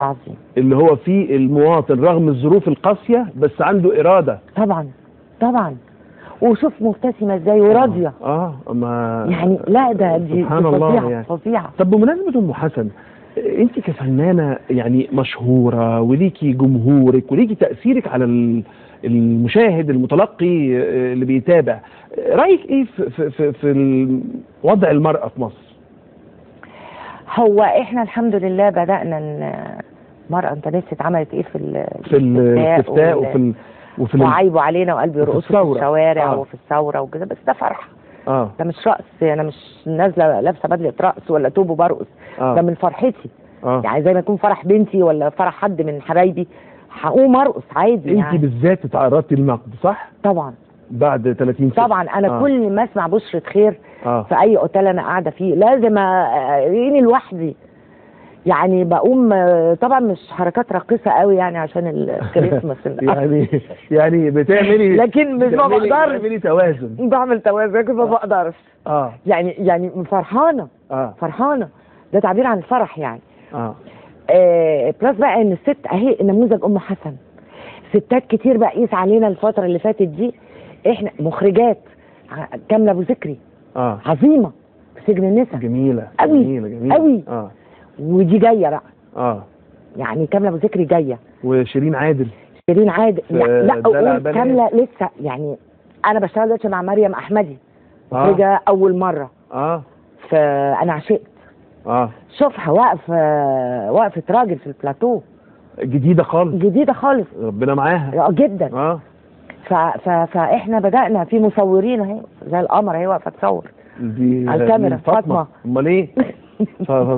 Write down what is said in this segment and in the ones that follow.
عظيم. اللي هو فيه المواطن رغم الظروف القاسية بس عنده إرادة. طبعا طبعا. وشوف مبتسمة ازاي وراضية. ما يعني لا ده دي سبحان الله فظيعة يعني. فظيعة. طب بمناسبة أم حسن، انت كفنانة يعني مشهورة وليكي جمهورك وليكي تأثيرك على المشاهد المتلقي اللي بيتابع، رأيك ايه في وضع المرأة في مصر؟ هو احنا الحمد لله بدأنا المرأة انت نسيت عملت ايه في الاستفتاء وعيبوا علينا وقال بيرقصوا في الشوارع وفي الثورة وكده، بس ده فرح. ده مش رقص، انا مش نازله لابسه بدله رقص ولا توب وبرقص. ده من فرحتي. يعني زي ما يكون فرح بنتي ولا فرح حد من حبايبي هقوم ارقص عادي. انت يعني بالذات اتعرضتي للنقد صح؟ طبعا بعد 30 سنه. طبعا انا كل ما اسمع بشرة خير في اي اوتيل انا قاعده فيه لازم الاقيني لوحدي. يعني بقوم طبعا مش حركات راقصه قوي يعني عشان الكريسماس يعني بتعملي لكن مش ما بقدرش. بتعملي توازن. بعمل توازن لكن ما بقدرش. يعني فرحانه. فرحانه ده تعبير عن الفرح يعني. بلس بقى ان الست اهي نموذج ام حسن. ستات كتير بقى قيس علينا الفتره اللي فاتت دي. احنا مخرجات كامله ابو ذكري عظيمه في سجن النساء. جميله قوي جميله قوي. ودي جايه بقى. يعني كامله ابو ذكري جايه. وشيرين عادل. لا اقول كامله لسه يعني. انا بشتغل دلوقتي مع مريم احمدي مخرجه اول مره. فانا عشقت. شوفها وقفه راجل في البلاتو. جديده خالص. ربنا معاها. جدا. فاحنا بدأنا في مصورين اهي زي القمر اهي واقفه تصور على الكاميرا. فاطمه. امال ايه؟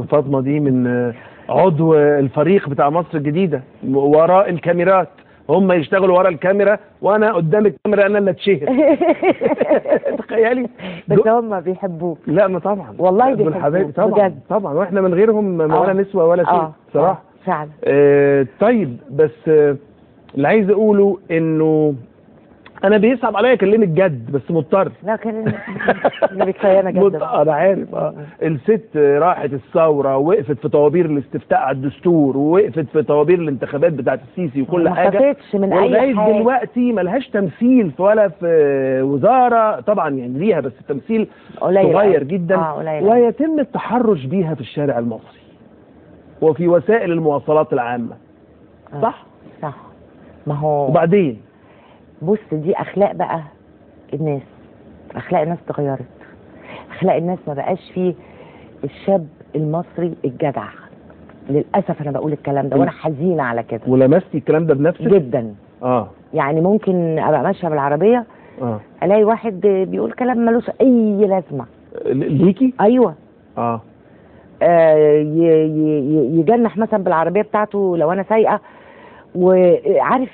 فاطمه دي من عضو الفريق بتاع مصر الجديده وراء الكاميرات. هم يشتغلوا ورا الكاميرا وانا قدام الكاميرا انا اللي اتشهر. تخيلي. بس هم بيحبوك. لا ما طبعا والله بيحبوك طبعا طبعا. واحنا من غيرهم ولا نسوى ولا شيء بصراحه. فعلا. طيب بس اللي عايز اقوله انه انا بيصعب عليا اكلمك جد بس مضطر. لا كلمني بكفايه جد. انا عارف. الست راحت الثوره ووقفت في طوابير الاستفتاء على الدستور ووقفت في طوابير الانتخابات بتاعت السيسي وكل حاجه. ما خفتش من اي حاجه. لغايه دلوقتي ملهاش تمثيل ولا في وزاره طبعا يعني ليها بس التمثيل صغير جدا. ويتم التحرش بيها في الشارع المصري وفي وسائل المواصلات العامه. صح؟ ما هو وبعدين بص دي اخلاق بقى الناس. اخلاق الناس اتغيرت. اخلاق الناس ما بقاش فيه الشاب المصري الجدع. للاسف انا بقول الكلام ده وانا حزينه على كده. ولمستي الكلام ده بنفسك؟ جدا. يعني ممكن ابقى ماشيه بالعربيه الاقي واحد بيقول كلام ملوش اي لازمه. ليكي؟ ايوه. يجنح مثلا بالعربيه بتاعته لو انا سايقه. وعارف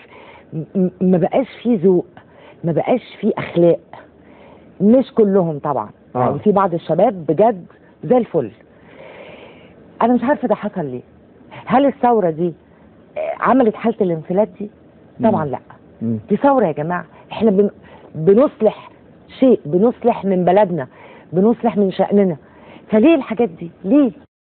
ما بقاش فيه ذوق. ما بقاش فيه اخلاق. مش كلهم طبعا. يعني في بعض الشباب بجد زي الفل. انا مش عارفه ده حصل ليه. هل الثوره دي عملت حاله الانفلات دي؟ طبعا لا. دي ثوره يا جماعه. احنا بنصلح شيء. بنصلح من بلدنا. بنصلح من شأننا. فليه الحاجات دي؟ ليه؟